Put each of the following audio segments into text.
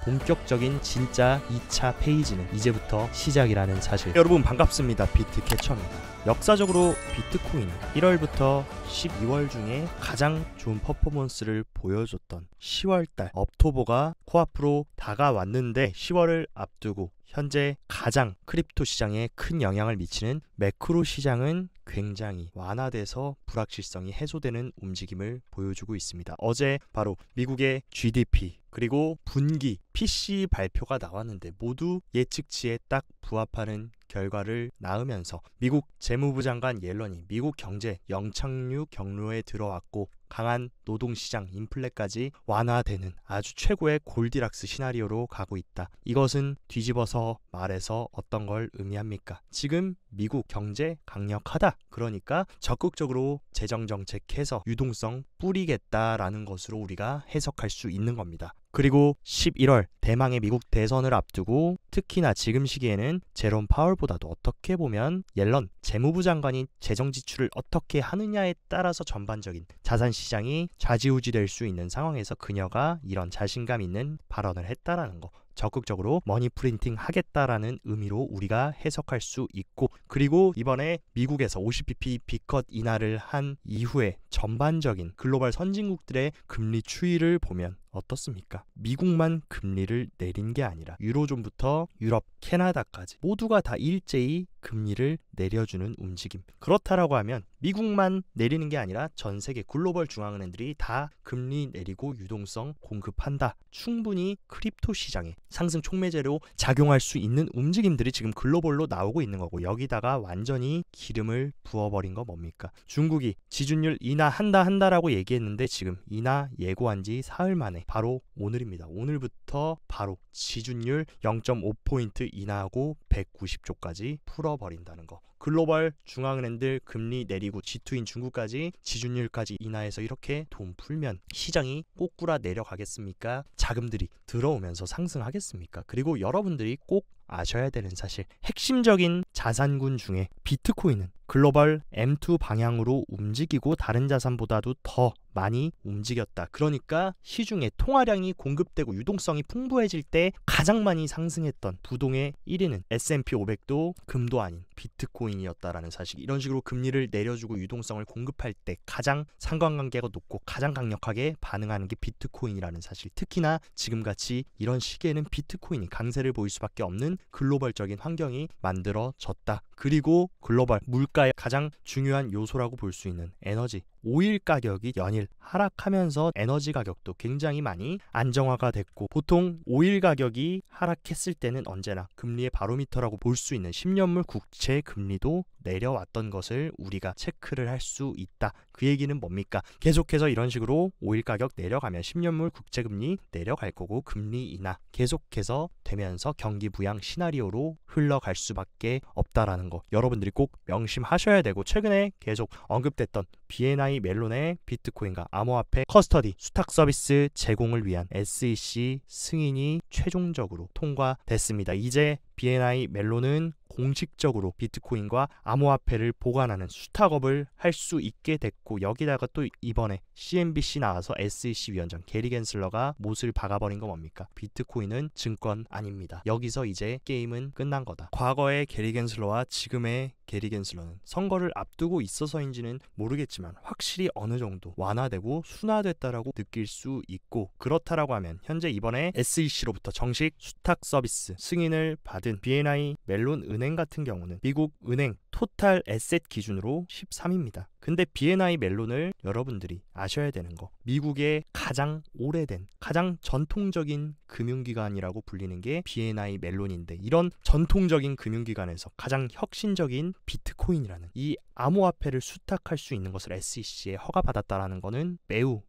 본격적인 진짜 2차 페이지는 이제부터 시작이라는 사실. 여러분 반갑습니다. 비트캐쳐입니다. 역사적으로 비트코인은 1월부터 12월 중에 가장 좋은 퍼포먼스를 보여줬던 10월달 업토버가 코앞으로 다가왔는데 10월을 앞두고 현재 가장 크립토 시장에 큰 영향을 미치는 매크로 시장은 굉장히 완화돼서 불확실성이 해소되는 움직임을 보여주고 있습니다. 어제 바로 미국의 GDP 그리고 분기 PC 발표가 나왔는데 모두 예측치에 딱 부합하는 결과를 낳으면서 미국 재무부 장관 옐런이 미국 경제 영착륙 경로에 들어왔고 강한 노동시장 인플레까지 완화되는 아주 최고의 골디락스 시나리오로 가고 있다. 이것은 뒤집어서 말해서 어떤 걸 의미합니까? 지금 미국 경제 강력하다. 그러니까 적극적으로 재정정책해서 유동성 뿌리겠다라는 것으로 우리가 해석할 수 있는 겁니다. 그리고 11월 대망의 미국 대선을 앞두고 특히나 지금 시기에는 제롬 파월보다도 어떻게 보면 옐런 재무부 장관이 재정 지출을 어떻게 하느냐에 따라서 전반적인 자산 시장이 좌지우지될 수 있는 상황에서 그녀가 이런 자신감 있는 발언을 했다라는 거. 적극적으로 머니 프린팅 하겠다라는 의미로 우리가 해석할 수 있고, 그리고 이번에 미국에서 50bp B컷 인하를 한 이후에 전반적인 글로벌 선진국들의 금리 추이를 보면 어떻습니까? 미국만 금리를 내린 게 아니라 유로존부터 유럽, 캐나다까지 모두가 다 일제히 금리를 내려주는 움직임. 그렇다라고 하면 미국만 내리는 게 아니라 전 세계 글로벌 중앙은행들이 다 금리 내리고 유동성 공급한다. 충분히 크립토 시장에 상승 촉매제로 작용할 수 있는 움직임들이 지금 글로벌로 나오고 있는 거고, 여기다가 완전히 기름을 부어버린 거 뭡니까? 중국이 지준율 인하한다라고 얘기했는데 지금 인하 예고한 지 사흘 만에 바로 오늘입니다. 오늘부터 바로 지준율 0.5포인트 인하하고 190조까지 풀어버린다는 거. 글로벌 중앙은행들 금리 내리고 G2인 중국까지 지준율까지 인하해서 이렇게 돈 풀면 시장이 꼬꾸라 내려가겠습니까? 자금들이 들어오면서 상승하겠습니까? 그리고 여러분들이 꼭 아셔야 되는 사실, 핵심적인 자산군 중에 비트코인은 글로벌 M2 방향으로 움직이고 다른 자산보다도 더 많이 움직였다. 그러니까 시중에 통화량이 공급되고 유동성이 풍부해질 때 가장 많이 상승했던 부동의 1위는 S&P 500도 금도 아닌 비트코인이었다라는 사실. 이런 식으로 금리를 내려주고 유동성을 공급할 때 가장 상관관계가 높고 가장 강력하게 반응하는 게 비트코인이라는 사실. 특히나 지금같이 이런 시기에는 비트코인이 강세를 보일 수밖에 없는 글로벌적인 환경이 만들어졌다. 그리고 글로벌 물가의 가장 중요한 요소라고 볼 수 있는 에너지, 오일 가격이 연일 하락하면서 에너지 가격도 굉장히 많이 안정화가 됐고, 보통 오일 가격이 하락했을 때는 언제나 금리의 바로미터라고 볼 수 있는 10년물 국채 금리도 내려왔던 것을 우리가 체크를 할 수 있다. 그 얘기는 뭡니까? 계속해서 이런 식으로 오일 가격 내려가면 10년물 국채 금리 내려갈 거고, 금리 인하 계속해서 되면서 경기 부양 시나리오로 흘러갈 수밖에 없다라는 거 여러분들이 꼭 명심하셔야 되고, 최근에 계속 언급됐던 BNI 멜론의 비트코인과 암호화폐 커스터디 수탁 서비스 제공을 위한 SEC 승인이 최종적으로 통과됐습니다. 이제 BNI 멜론은 공식적으로 비트코인과 암호화폐를 보관하는 수탁업을 할 수 있게 됐고, 여기다가 또 이번에 CNBC 나와서 SEC 위원장 게리 겐슬러가 못을 박아버린 거 뭡니까? 비트코인은 증권 아닙니다. 여기서 이제 게임은 끝난 거다. 과거의 게리 겐슬러와 지금의 게리 겐슬러는 선거를 앞두고 있어서인지는 모르겠지만 확실히 어느 정도 완화되고 순화됐다라고 느낄 수 있고, 그렇다라고 하면 현재 이번에 SEC로부터 정식 수탁 서비스 승인을 받은 BNI 멜론 은행 같은 경우는 미국 은행 토탈 에셋 기준으로 13위입니다. 근데 BNI 멜론을 여러분들이 아셔야 되는 거, 미국의 가장 오래된 가장 전통적인 금융기관이라고 불리는 게 BNI 멜론인데, 이런 전통적인 금융기관에서 가장 혁신적인 비트코인이라는 이 암호화폐를 수탁할 수 있는 것을 SEC에 허가받았다라는 거는 매우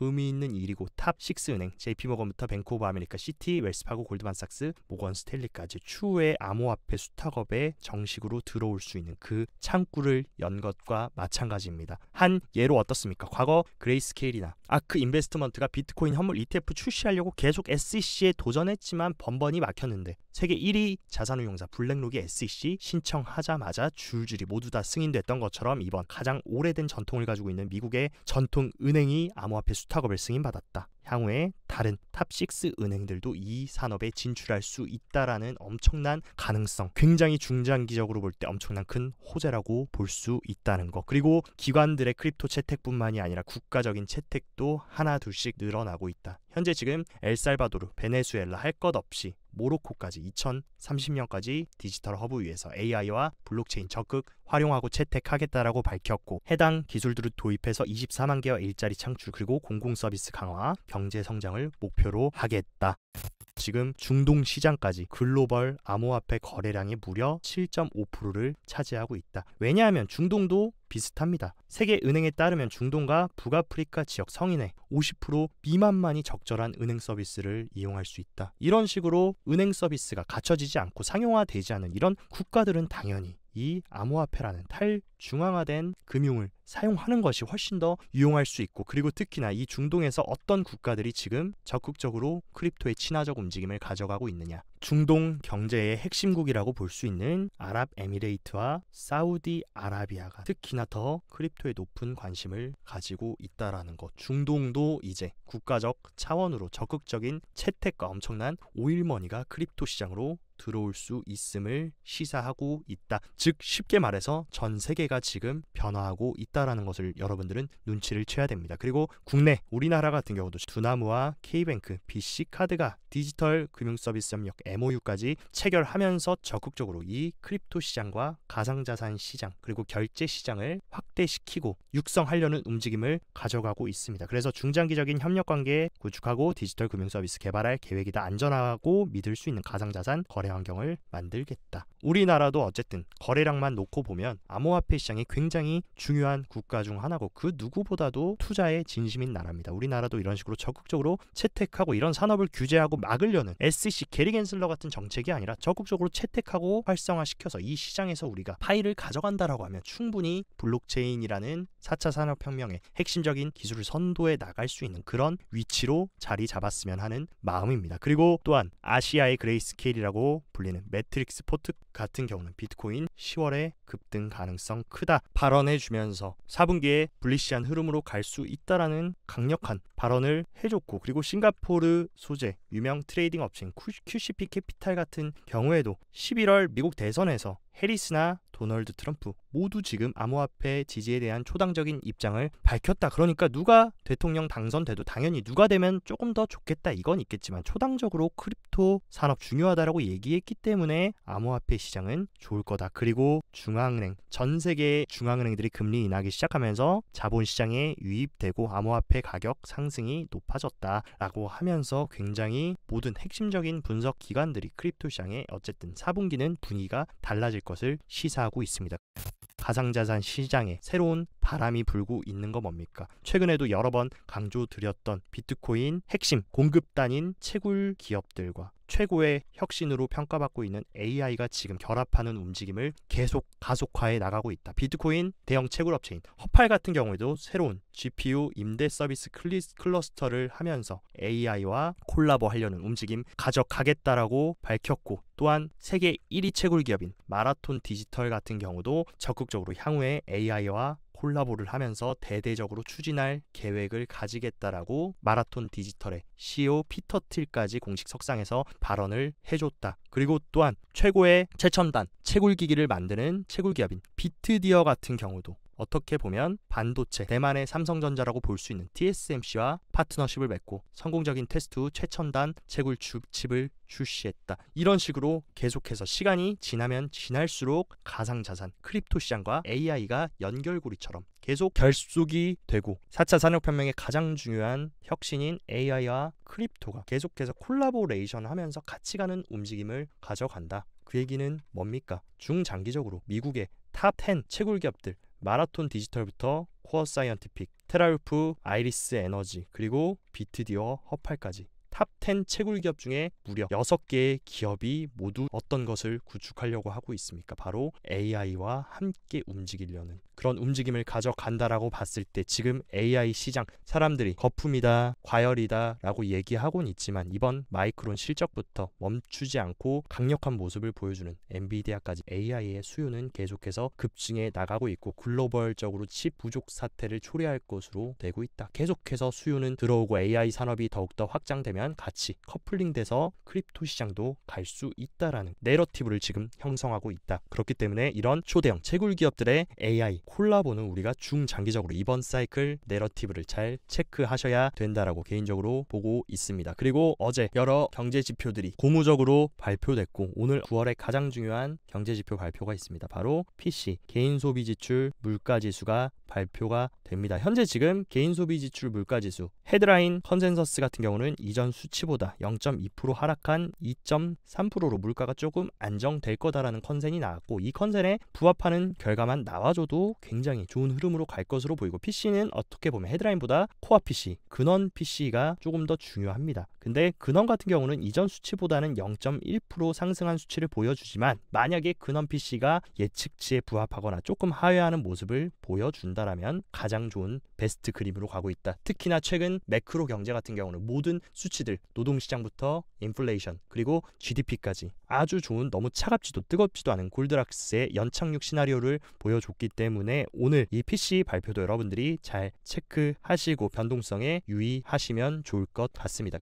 의미 있는 일이고, 탑6 은행 JP모건부터 뱅크 오브 아메리카, 시티, 웰스파고, 골드만삭스, 모건 스탠리까지 추후에 암호화폐 수탁업에 정식으로 들어올 수 있는 그 창구를 연 것과 마찬가지입니다. 한 예로 어떻습니까? 과거 그레이스케일이나 아크 인베스트먼트가 비트코인 현물 ETF 출시하려고 계속 SEC에 도전했지만 번번이 막혔는데, 세계 1위 자산운용사 블랙록이 SEC 신청하자마자 줄줄이 모두 다 승인됐던 것처럼 이번 가장 오래된 전통을 가지고 있는 미국의 전통 은행이 암호화폐 수탁업을 승인받았다. 향후에 다른 탑6 은행들도 이 산업에 진출할 수 있다라는 엄청난 가능성, 굉장히 중장기적으로 볼 때 엄청난 큰 호재라고 볼 수 있다는 거. 그리고 기관들의 크립토 채택뿐만이 아니라 국가적인 채택도 하나 둘씩 늘어나고 있다. 현재 지금 엘살바도르, 베네수엘라 할 것 없이 모로코까지 2030년까지 디지털 허브 위에서 AI와 블록체인 적극 활용하고 채택하겠다라고 밝혔고, 해당 기술들을 도입해서 24만 개와 일자리 창출, 그리고 공공 서비스 강화, 경제 성장을 목표로 하겠다. 지금 중동 시장까지 글로벌 암호화폐 거래량의 무려 7.5%를 차지하고 있다. 왜냐하면 중동도 비슷합니다. 세계 은행에 따르면 중동과 북아프리카 지역 성인의 50% 미만만이 적절한 은행 서비스를 이용할 수 있다. 이런 식으로 은행 서비스가 갖춰지지 않고 상용화되지 않은 이런 국가들은 당연히 이 암호화폐라는 탈중앙화된 금융을 사용하는 것이 훨씬 더 유용할 수 있고, 그리고 특히나 이 중동에서 어떤 국가들이 지금 적극적으로 크립토의 친화적 움직임을 가져가고 있느냐. 중동 경제의 핵심국이라고 볼 수 있는 아랍에미레이트와 사우디아라비아가 특히나 더 크립토에 높은 관심을 가지고 있다라는 것. 중동도 이제 국가적 차원으로 적극적인 채택과 엄청난 오일머니가 크립토 시장으로 들어올 수 있음을 시사하고 있다. 즉 쉽게 말해서 전 세계가 지금 변화하고 있다라는 것을 여러분들은 눈치를 채야 됩니다. 그리고 국내 우리나라 같은 경우도 두나무와 K뱅크, BC카드가 디지털 금융서비스 협력 MOU까지 체결하면서 적극적으로 이 크립토 시장과 가상자산 시장, 그리고 결제 시장을 확대시키고 육성하려는 움직임을 가져가고 있습니다. 그래서 중장기적인 협력관계 구축하고 디지털 금융서비스 개발할 계획이다. 안전하고 믿을 수 있는 가상자산 거래 환경을 만들겠다. 우리나라도 어쨌든 거래량만 놓고 보면 암호화폐 시장이 굉장히 중요한 국가 중 하나고, 그 누구보다도 투자에 진심인 나라입니다. 우리나라도 이런 식으로 적극적으로 채택하고 이런 산업을 규제하고 막으려는 SEC 게리 겐슬러 같은 정책이 아니라 적극적으로 채택하고 활성화시켜서 이 시장에서 우리가 파이를 가져간다라고 하면 충분히 블록체인이라는 4차 산업혁명의 핵심적인 기술을 선도해 나갈 수 있는 그런 위치로 자리 잡았으면 하는 마음입니다. 그리고 또한 아시아의 그레이스케일이라고 불리는 매트릭스 포트 같은 경우는 비트코인 10월에 급등 가능성 크다 발언해주면서 4분기에 불리시한 흐름으로 갈 수 있다라는 강력한 발언을 해줬고, 그리고 싱가포르 소재 유명 트레이딩 업체인 QCP 캐피탈 같은 경우에도 11월 미국 대선에서 해리스나 도널드 트럼프 모두 지금 암호화폐 지지에 대한 초당적인 입장을 밝혔다. 그러니까 누가 대통령 당선돼도 당연히 누가 되면 조금 더 좋겠다 이건 있겠지만 초당적으로 크립토 산업 중요하다라고 얘기했기 때문에 암호화폐 시장은 좋을 거다. 그리고 중앙은행, 전 세계의 중앙은행들이 금리 인하기 시작하면서 자본시장에 유입되고 암호화폐 가격 상승이 높아졌다라고 하면서 굉장히 모든 핵심적인 분석 기관들이 크립토 시장에 어쨌든 4분기는 분위기가 달라질 것을 시사하고 있습니다. 가상자산 시장에 새로운 바람이 불고 있는 거 뭡니까? 최근에도 여러 번 강조드렸던 비트코인 핵심 공급단인 채굴 기업들과 최고의 혁신으로 평가받고 있는 AI가 지금 결합하는 움직임을 계속 가속화해 나가고 있다. 비트코인 대형 채굴 업체인 허팔 같은 경우에도 새로운 GPU 임대 서비스 클러스터를 하면서 AI와 콜라보하려는 움직임 가져가겠다라고 밝혔고, 또한 세계 1위 채굴 기업인 마라톤 디지털 같은 경우도 적극적으로 향후에 AI와 콜라보를 하면서 대대적으로 추진할 계획을 가지겠다라고 마라톤 디지털의 CEO 피터 틸까지 공식 석상에서 발언을 해줬다. 그리고 또한 최고의 최첨단 채굴기기를 만드는 채굴기업인 비트디어 같은 경우도 어떻게 보면 반도체 대만의 삼성전자라고 볼 수 있는 TSMC와 파트너십을 맺고 성공적인 테스트 후 최첨단 채굴 칩을 출시했다. 이런 식으로 계속해서 시간이 지나면 지날수록 가상자산, 크립토 시장과 AI가 연결고리처럼 계속 결속이 되고 4차 산업혁명의 가장 중요한 혁신인 AI와 크립토가 계속해서 콜라보레이션 하면서 같이 가는 움직임을 가져간다. 그 얘기는 뭡니까? 중장기적으로 미국의 탑 10 채굴 기업들 마라톤 디지털부터 코어 사이언티픽, 테라울프, 아이리스 에너지, 그리고 비트디어, 허팔까지 탑 10 채굴 기업 중에 무려 6개의 기업이 모두 어떤 것을 구축하려고 하고 있습니까? 바로 AI와 함께 움직이려는 그런 움직임을 가져간다라고 봤을 때 지금 AI 시장 사람들이 거품이다, 과열이다 라고 얘기하고는 있지만 이번 마이크론 실적부터 멈추지 않고 강력한 모습을 보여주는 엔비디아까지 AI의 수요는 계속해서 급증해 나가고 있고 글로벌적으로 칩 부족 사태를 초래할 것으로 되고 있다. 계속해서 수요는 들어오고 AI 산업이 더욱더 확장되면 같이 커플링돼서 크립토 시장도 갈 수 있다라는 내러티브를 지금 형성하고 있다. 그렇기 때문에 이런 초대형 채굴 기업들의 AI 콜라보는 우리가 중장기적으로 이번 사이클 내러티브를 잘 체크하셔야 된다라고 개인적으로 보고 있습니다. 그리고 어제 여러 경제 지표들이 고무적으로 발표됐고 오늘 9월에 가장 중요한 경제 지표 발표가 있습니다. 바로 PC 개인 소비 지출 물가 지수가 발표가 됩니다. 현재 지금 개인 소비 지출 물가 지수 헤드라인 컨센서스 같은 경우는 이전 수치보다 0.2% 하락한 2.3%로 물가가 조금 안정될 거다라는 컨센이 나왔고 이 컨센에 부합하는 결과만 나와줘도 굉장히 좋은 흐름으로 갈 것으로 보이고 PC는 어떻게 보면 헤드라인보다 코어 PC, 근원 PC가 조금 더 중요합니다. 근데 근원 같은 경우는 이전 수치보다는 0.1% 상승한 수치를 보여주지만 만약에 근원 PC가 예측치에 부합하거나 조금 하회하는 모습을 보여준다라면 가장 좋은 베스트 그림으로 가고 있다. 특히나 최근 매크로 경제 같은 경우는 모든 수치들 노동시장부터 인플레이션 그리고 GDP까지 아주 좋은 너무 차갑지도 뜨겁지도 않은 골드락스의 연착륙 시나리오를 보여줬기 때문에 오늘 이 PC 발표도 여러분들이 잘 체크하시고 변동성에 유의하시면 좋을 것 같습니다.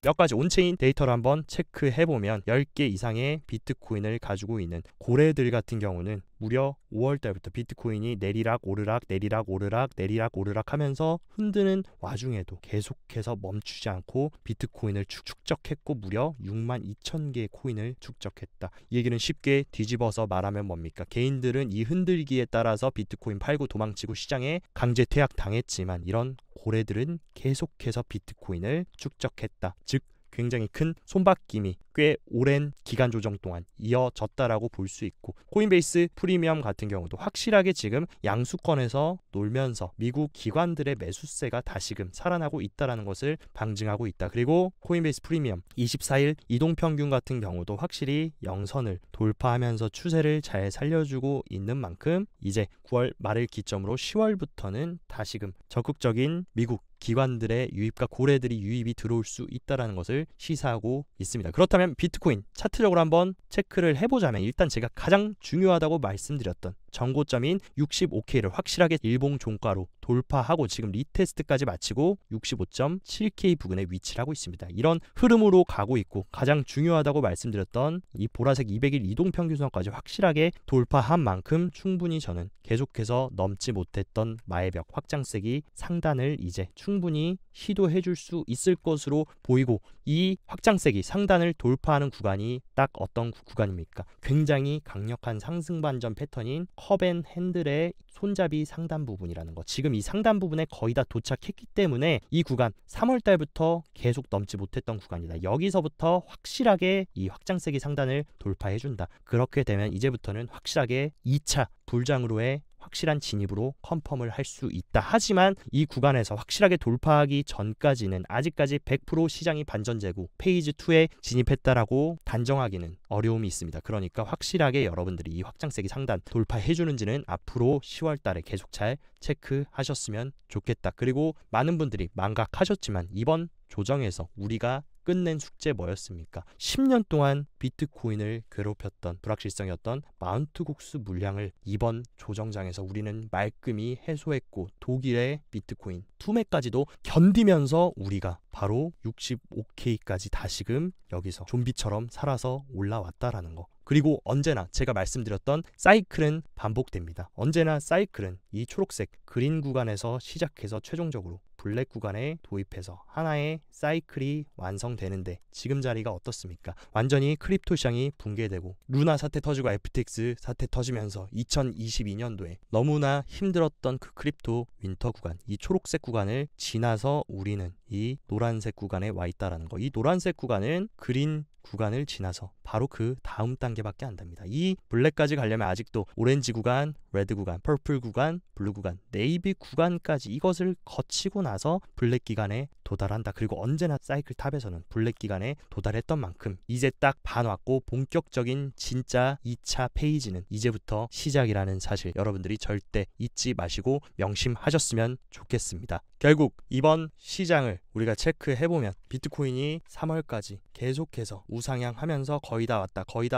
몇 가지 온체인 데이터를 한번 체크해보면 10개 이상의 비트코인을 가지고 있는 고래들 같은 경우는 무려 5월달부터 비트코인이 내리락 오르락 내리락 오르락 내리락 오르락 하면서 흔드는 와중에도 계속해서 멈추지 않고 비트코인을 축적했고 무려 62,000개의 코인을 축적했다. 이 얘기는 쉽게 뒤집어서 말하면 뭡니까? 개인들은 이 흔들기에 따라서 비트코인 팔고 도망치고 시장에 강제 퇴학 당했지만 이런 고래들은 계속해서 비트코인을 축적했다. 즉 굉장히 큰 손바뀜이 꽤 오랜 기간 조정 동안 이어졌다라고 볼 수 있고 코인베이스 프리미엄 같은 경우도 확실하게 지금 양수권에서 놀면서 미국 기관들의 매수세가 다시금 살아나고 있다는 것을 방증하고 있다. 그리고 코인베이스 프리미엄 24일 이동평균 같은 경우도 확실히 영선을 돌파하면서 추세를 잘 살려주고 있는 만큼 이제 9월 말을 기점으로 10월부터는 다시금 적극적인 미국 기관들의 유입과 고래들이 유입이 들어올 수 있다는 것을 시사하고 있습니다. 그렇다면 비트코인 차트적으로 한번 체크를 해보자면 일단 제가 가장 중요하다고 말씀드렸던 전고점인 65K를 확실하게 일봉 종가로 돌파하고 지금 리테스트까지 마치고 65.7K 부근에 위치를 하고 있습니다. 이런 흐름으로 가고 있고 가장 중요하다고 말씀드렸던 이 보라색 200일 이동평균선까지 확실하게 돌파한 만큼 충분히 저는 계속해서 넘지 못했던 마의벽 확장세기 상단을 이제 충분히 시도해 줄 수 있을 것으로 보이고 이 확장세기 상단을 돌파하는 구간이 딱 어떤 구간입니까? 굉장히 강력한 상승 반전 패턴인 컵앤핸들의 손잡이 상단 부분이라는 거. 지금 이 상단 부분에 거의 다 도착했기 때문에 이 구간 3월 달부터 계속 넘지 못했던 구간이다. 여기서부터 확실하게 이 확장세기 상단을 돌파해 준다. 그렇게 되면 이제부터는 확실하게 2차 불장으로의 확실한 진입으로 컨펌을 할 수 있다. 하지만 이 구간에서 확실하게 돌파하기 전까지는 아직까지 100% 시장이 반전되고 페이지 2에 진입했다라고 단정하기는 어려움이 있습니다. 그러니까 확실하게 여러분들이 이 확장세기 상단 돌파해 주는지는 앞으로 10월 달에 계속 잘 체크하셨으면 좋겠다. 그리고 많은 분들이 망각하셨지만 이번 조정에서 우리가 끝낸 숙제 뭐였습니까? 10년 동안 비트코인을 괴롭혔던 불확실성이었던 마운트 국스 물량을 이번 조정장에서 우리는 말끔히 해소했고 독일의 비트코인 투매까지도 견디면서 우리가 바로 65K까지 다시금 여기서 좀비처럼 살아서 올라왔다라는 거. 그리고 언제나 제가 말씀드렸던 사이클은 반복됩니다. 언제나 사이클은 이 초록색 그린 구간에서 시작해서 최종적으로 블랙 구간에 도입해서 하나의 사이클이 완성되는데 지금 자리가 어떻습니까? 완전히 크립토 시장이 붕괴되고 루나 사태 터지고 FTX 사태 터지면서 2022년도에 너무나 힘들었던 그 크립토 윈터 구간, 이 초록색 구간을 지나서 우리는 이 노란색 구간에 와 있다라는 거. 이 노란색 구간은 그린 구간을 지나서 바로 그 다음 단계밖에 안 됩니다. 이 블랙까지 가려면 아직도 오렌지 구간, 레드 구간, 퍼플 구간, 블루 구간, 네이비 구간까지 이것을 거치고 나서 블랙 기간에 도달한다. 그리고 언제나 사이클 탑에서는 블랙 기간에 도달했던 만큼 이제 딱 반 왔고 본격적인 진짜 2차 페이지는 이제부터 시작이라는 사실 여러분들이 절대 잊지 마시고 명심하셨으면 좋겠습니다. 결국 이번 시장을 우리가 체크해보면 비트코인이 3월까지 계속해서 우상향하면서 거의 다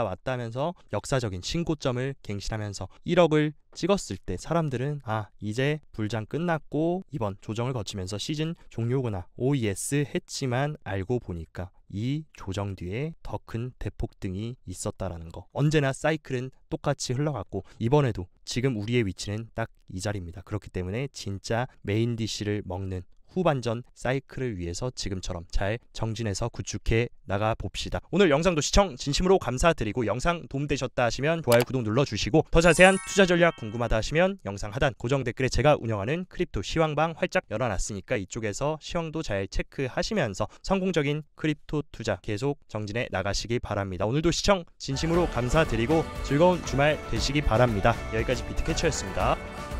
왔다 하면서 역사적인 신고점을 갱신하면서 1억을 찍었을 때 사람들은 이제 불장 끝났고 이번 조정을 거치면서 시즌 종료구나 OES 했지만 알고 보니까 이 조정 뒤에 더 큰 대폭등이 있었다라는 거. 언제나 사이클은 똑같이 흘러갔고 이번에도 지금 우리의 위치는 딱 이 자리입니다. 그렇기 때문에 진짜 메인 DC를 먹는 후반전 사이클을 위해서 지금처럼 잘 정진해서 구축해 나가 봅시다. 오늘 영상도 시청 진심으로 감사드리고 영상 도움되셨다 하시면 좋아요, 구독 눌러주시고 더 자세한 투자 전략 궁금하다 하시면 영상 하단 고정 댓글에 제가 운영하는 크립토 시황방 활짝 열어놨으니까 이쪽에서 시황도 잘 체크하시면서 성공적인 크립토 투자 계속 정진해 나가시기 바랍니다. 오늘도 시청 진심으로 감사드리고 즐거운 주말 되시기 바랍니다. 여기까지 비트캐쳐였습니다.